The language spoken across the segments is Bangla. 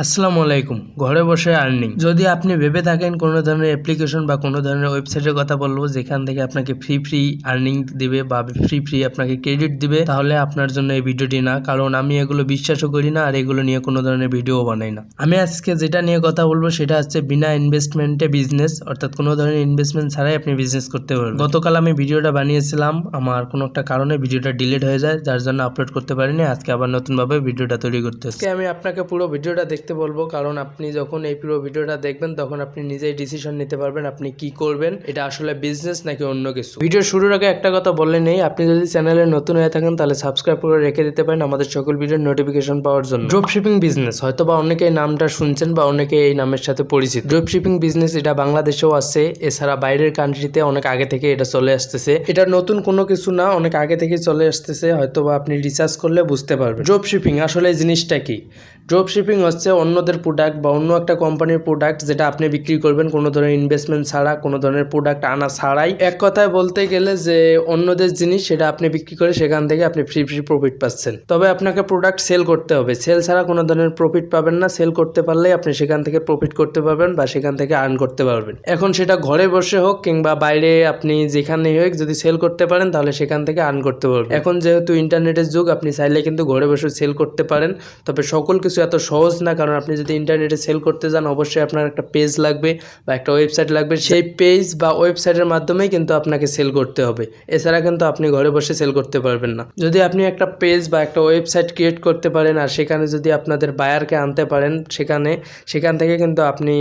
আসসালামু আলাইকুম। ঘরে বসে আর্নিং। যদি আপনি ভেবে থাকেন কোনো ধরনের অ্যাপ্লিকেশন বা কোনো ধরনের ওয়েবসাইটের কথা বলবো যেখান থেকে আপনাকে ফ্রি আর্নিং দিবে বা ফ্রি আপনাকে ক্রেডিট দিবে, তাহলে আপনার জন্য এই ভিডিওটি না, কারণ আমি এগুলো বিশ্বাসও করি না আর এগুলো নিয়ে কোনো ধরনের ভিডিও বানাই না। আমি আজকে যেটা নিয়ে কথা বলবো সেটা হচ্ছে বিনা ইনভেস্টমেন্টে বিজনেস, অর্থাৎ কোনো ধরনের ইনভেস্টমেন্ট ছাড়াই আপনি বিজনেস করতে পারবেন। গতকাল আমি ভিডিওটা বানিয়েছিলাম, আমার কোনো একটা কারণে ভিডিওটা ডিলিট হয়ে যায়, যার জন্য আপলোড করতে পারিনি। আজকে আবার নতুনভাবে ভিডিওটা তৈরি করতে হচ্ছে। আমি আপনাকে পুরো ভিডিওটা দেখতে বলবো, কারণ আপনি যখন এই পুরো ভিডিওটা দেখবেন তখন আপনি নিজেই ডিসিশন নিতে পারবেন আপনি কি করবেন, এটা আসলে বিজনেস নাকি অন্য কিছু। ভিডিও শুরুর আগে একটা কথা বললে নেই, আপনি যদি চ্যানেলে নতুন হয়ে থাকেন তাহলে সাবস্ক্রাইব করে রেখে দিতে পারেন আমাদের সকল ভিডিওর নোটিফিকেশন পাওয়ার জন্য। ড্রপ শিপিং বিজনেস হয়তো বা অনেকে এই নামটা শুনছেন বা অনেকে এই নামের সাথে পরিচিত। ড্রপ শিপিং বিজনেস এটা বাংলাদেশেও আছে, এছাড়া বাইরের কান্ট্রিতে অনেক আগে থেকে এটা চলে আসতেছে। এটা নতুন কোনো কিছু না, অনেক আগে থেকে চলে আসতেছে, হয়তো বা আপনি রিসার্চ করলে বুঝতে পারবেন। ড্রপ শিপিং আসলে এই জিনিসটা কি? ড্রপ শিপিং হচ্ছে অন্যদের প্রোডাক্ট বা অন্য একটা কোম্পানির প্রোডাক্ট যেটা আপনি বিক্রি করবেন কোনো ধরনের ইনভেস্টমেন্ট ছাড়া, কোনো ধরনের প্রোডাক্ট আনা ছাড়াই। এক কথায় বলতে গেলে যে অন্যদের জিনিস সেটা আপনি বিক্রি করে সেখান থেকে আপনি ফ্রি প্রফিট পাচ্ছেন। তবে আপনাকে প্রোডাক্ট সেল করতে হবে, সেল ছাড়া কোনো ধরনের প্রফিট পাবেন না। সেল করতে পারলেই আপনি সেখান থেকে প্রফিট করতে পারবেন বা সেখান থেকে আর্ন করতে পারবেন। এখন সেটা ঘরে বসে হোক কিংবা বাইরে, আপনি যেখানেই হোক যদি সেল করতে পারেন তাহলে সেখান থেকে আর্ন করতে পারবেন। এখন যেহেতু ইন্টারনেটের যুগ, আপনি চাইলে কিন্তু ঘরে বসে সেল করতে পারেন। তবে সকল কিছু এত সহজ না, কারণ আপনি যদি ইন্টারনেটে সেল করতে যান অবশ্যই আপনার একটা পেজ লাগবে বা একটা ওয়েবসাইট লাগবে। সেই পেজ বা ওয়েবসাইটের মাধ্যমেই কিন্তু আপনাকে সেল করতে হবে, এছাড়া কিন্তু আপনি ঘরে বসে সেল করতে পারবেন না। যদি আপনি একটা পেজ বা একটা ওয়েবসাইট ক্রিয়েট করতে পারেন আর সেখানে যদি আপনাদের বায়ারকে আনতে পারেন সেখান থেকে কিন্তু আপনি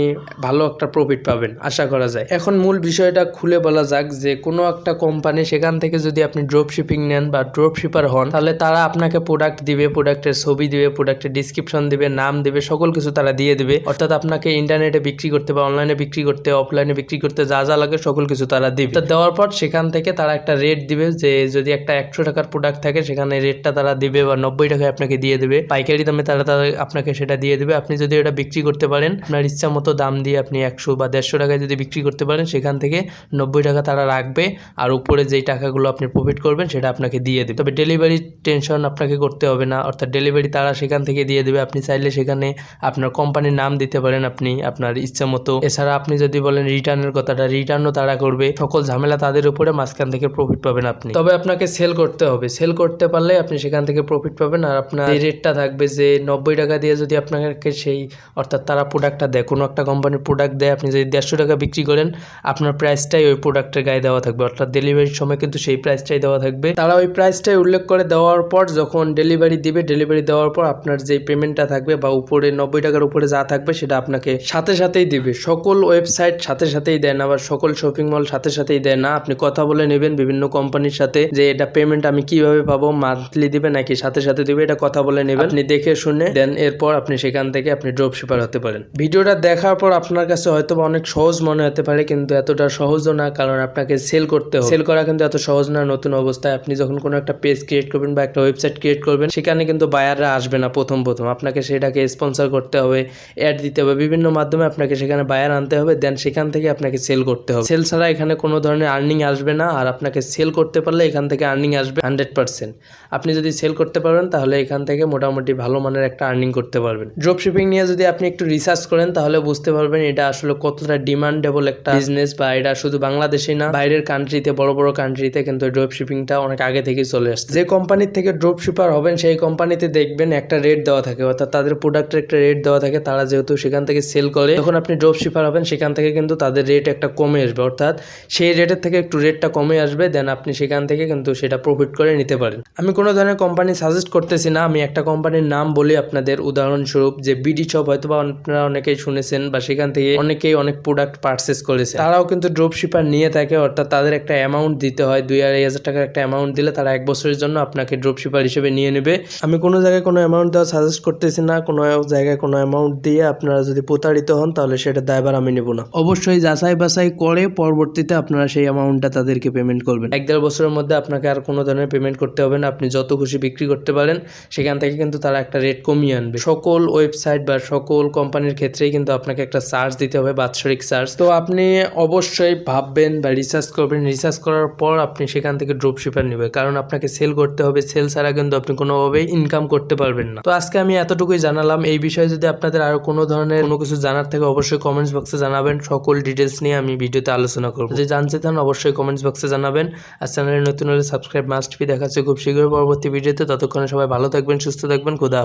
ভালো একটা প্রফিট পাবেন আশা করা যায়। এখন মূল বিষয়টা খুলে বলা যাক যে কোনো একটা কোম্পানি সেখান থেকে যদি আপনি ড্রপ শিপিং নেন বা ড্রপ শিপার হন, তাহলে তারা আপনাকে প্রোডাক্ট দিবে, প্রোডাক্টের ছবি দিবে, প্রোডাক্টের ডিসক্রিপশন দিবে, নাম দিবে, সকল কিছু তারা দিয়ে দিবে। অর্থাৎ আপনাকে ইন্টারনেটে বিক্রি করতে বা অনলাইনে বিক্রি করতে, অফলাইনে বিক্রি করতে যা যা লাগে সকল কিছু তারা দিবে। দেওয়ার পর সেখান থেকে তারা একটা রেট দিবে, যে যদি একটা 100 টাকার প্রোডাক্ট থাকে সেখানে রেটটা তারা দিবে বা 90 টাকায় আপনাকে দিয়ে দেবে, পাইকারি দামে তারা আপনাকে সেটা দিয়ে দেবে। আপনি যদি এটা বিক্রি করতে পারেন আপনার ইচ্ছা মতো দাম দিয়ে, আপনি 100 বা 150 টাকায় যদি বিক্রি করতে পারেন সেখান থেকে 90 টাকা তারা রাখবে, আর উপরে যেই টাকাগুলো আপনি প্রফিট করবেন সেটা আপনাকে দিয়ে দেবে। তবে ডেলিভারি টেনশন আপনাকে করতে হবে না, অর্থাৎ ডেলিভারি তারা সেখান থেকে দিয়ে দেবে। আপনি চাইলে সেখানে আপনার কোম্পানির নাম দিতে পারেন আপনি আপনার ইচ্ছা মতো। এছাড়া আপনি যদি বলেন রিটার্নের কথাটা, রিটার্নও তারা করবে। সকল ঝামেলা তাদের উপরে, মাঝখান থেকে প্রফিট পাবেন আপনি। তবে আপনাকে সেল করতে হবে, সেল করতে পারলে আপনি সেখান থেকে প্রফিট পাবেন। আর আপনার এই রেটটা থাকবে যে 90 টাকা দিয়ে যদি আপনাকে সেই, অর্থাৎ তারা প্রোডাক্টটা দেয়, কোনো একটা কোম্পানির প্রোডাক্ট দেয়, আপনি যদি 150 টাকা বিক্রি করেন আপনার প্রাইসটাই ওই প্রোডাক্টের গায়ে দেওয়া থাকবে, অর্থাৎ ডেলিভারির সময় কিন্তু সেই প্রাইসটাই দেওয়া থাকবে। তারা ওই প্রাইসটাই উল্লেখ করে দেওয়ার পর যখন ডেলিভারি দিবে, ডেলিভারি দেওয়ার পর আপনার যে পেমেন্টটা থাকবে বা উপরে 90 টাকার উপরে যা থাকবে সেটা আপনাকে সাথে সাথেই দিবে। সকল ওয়েবসাইট সাথে সাথেই দেয় না বা সকল শপিং মল সাথে সাথেই দেয় না। আপনি কথা বলে নেবেন বিভিন্ন কোম্পানির সাথে যে এটা পেমেন্ট আমি কিভাবে পাবো, মান্থলি দিবে নাকি সাথে সাথে দিবে, এটা কথা বলে নেবেন। আপনি দেখে শুনে দেন, এরপর আপনি সেখান থেকে আপনি ড্রপ শিপার হতে পারেন। ভিডিওটা দেখার পর আপনার কাছে হয়তো অনেক সহজ মনে হতে পারে, কিন্তু এতটা সহজও না, কারণ আপনাকে সেল করতে হবে। সেল করা কিন্তু এত সহজ না। নতুন অবস্থায় আপনি যখন কোনো একটা পেজ ক্রিয়েট করবেন বা একটা ওয়েবসাইট ক্রিয়েট করবেন, সেখানে কিন্তু বায়াররা আসবে না প্রথম আপনাকে সেটাকে স্পন্সর করতে হবে, অ্যাড দিতে হবে, বিভিন্ন মাধ্যমে আপনাকে সেখানে বায়ার আনতে হবে, দেন সেখান থেকে আপনাকে সেল করতে হবে। সেল ছাড়া এখানে কোনো ধরনের আর্নিং আসবে না, আর আপনাকে সেল করতে পারলে এখান থেকে আর্নিং আসবে 100%। আপনি যদি সেল করতে পারবেন তাহলে এখান থেকে মোটামুটি ভালো মানের একটা আর্নিং করতে পারবেন। ড্রপ শিপিং নিয়ে যদি আপনি একটু রিসার্চ করেন তাহলে বুঝতে পারবেন এটা আসলে কতটা ডিমান্ডেবল একটা বিজনেস, বা এটা শুধু বাংলাদেশে না, বাইরের কান্ট্রিতে, বড় বড় কান্ট্রিতে কিন্তু ড্রপ শিপিংটা অনেক আগে থেকেই চলে আসছে। যে কোম্পানির থেকে ড্রপ শিপার হবেন সেই কোম্পানিতে দেখবেন একটা রেট দেওয়া থাকে, অর্থাৎ তাদের প্রোডাক্টের একটা রেট দেওয়া থাকে। তারা যেহেতু সেখান থেকে সেল করে, যখন আপনি ড্রপ শিপার হবেন সেখান থেকে কিন্তু তাদের রেট একটা কমে আসবে, অর্থাৎ সেই রেটের থেকে একটু রেটটা কমে আসবে, দেন আপনি সেখান থেকে কিন্তু সেটা প্রফিট করে নিতে পারেন। আমি কোনো ধরনের কোম্পানি সাজেস্ট করতেছি না, আমি একটা কোম্পানির নাম বলি আপনাদের, উদাহরণস্বরূপ যে বিডি শপ, হয়তো বা আপনারা অনেকেই শুনেছেন বা সেখান থেকে অনেকেই অনেক প্রোডাক্ট পারচেস করেছে। তারাও কিন্তু ড্রপ শিপার নিয়ে থাকে, অর্থাৎ তাদের একটা অ্যামাউন্ট দিতে হয়, 2-2,500 টাকার একটা অ্যামাউন্ট দিলে তারা 1 বছরের জন্য আপনাকে ড্রপ শিপার হিসেবে নিয়ে নেবে। আমি কোনো জায়গায় কোনো অ্যামাউন্ট দেওয়া সাজেস্ট করতেছি না, কোনো জায়গায় কোনো অ্যামাউন্ট দিয়ে আপনারা যদি প্রতারিত হন তাহলে সেটা দায়ভার আমি নেব না। অবশ্যই যাচাই বাছাই করে পরবর্তীতে আপনারা সেই অ্যামাউন্টটা তাদেরকে পেমেন্ট করবেন। 1-1.5 বছরের মধ্যে আপনাকে আর কোনো ধরনের পেমেন্ট করতে হবে না, আপনি যত খুশি বিক্রি করতে পারেন। সেখান থেকে কিন্তু তারা একটা রেট কমিয়ে আনবে। সকল ওয়েবসাইট বা সকল কোম্পানির ক্ষেত্রেই কিন্তু আপনাকে একটা চার্জ দিতে হবে, বাৎসরিক চার্জ। তো আপনি অবশ্যই ভাববেন বা রিসার্চ করবেন, রিসার্চ করার পর আপনি সেখান থেকে ড্রপ শিপার নেবেন, কারণ আপনাকে সেল করতে হবে। সেল ছাড়া কিন্তু আপনি কোনোভাবেই ইনকাম করতে পারবেন না। তো আজকে আমি এত এতটুকুই জানালাম। এই বিষয়ে যদি আপনাদের আরো কোনো ধরনের কোনো কিছু জানার থাকে অবশ্যই কমেন্টস বক্সে জানাবেন। সকল ডিটেলস নিয়ে আমি ভিডিওতে আলোচনা করব। যদি জানতে চান অবশ্যই কমেন্টস বক্সে জানাবেন। আর চ্যানেলে নতুন হলে সাবস্ক্রাইব মাস্ট বি। দেখা হচ্ছে খুব শীঘ্রই পরবর্তী ভিডিওতে। ততক্ষণে সবাই ভালো থাকবেন, সুস্থ থাকবেন। খোদা হাফেজ।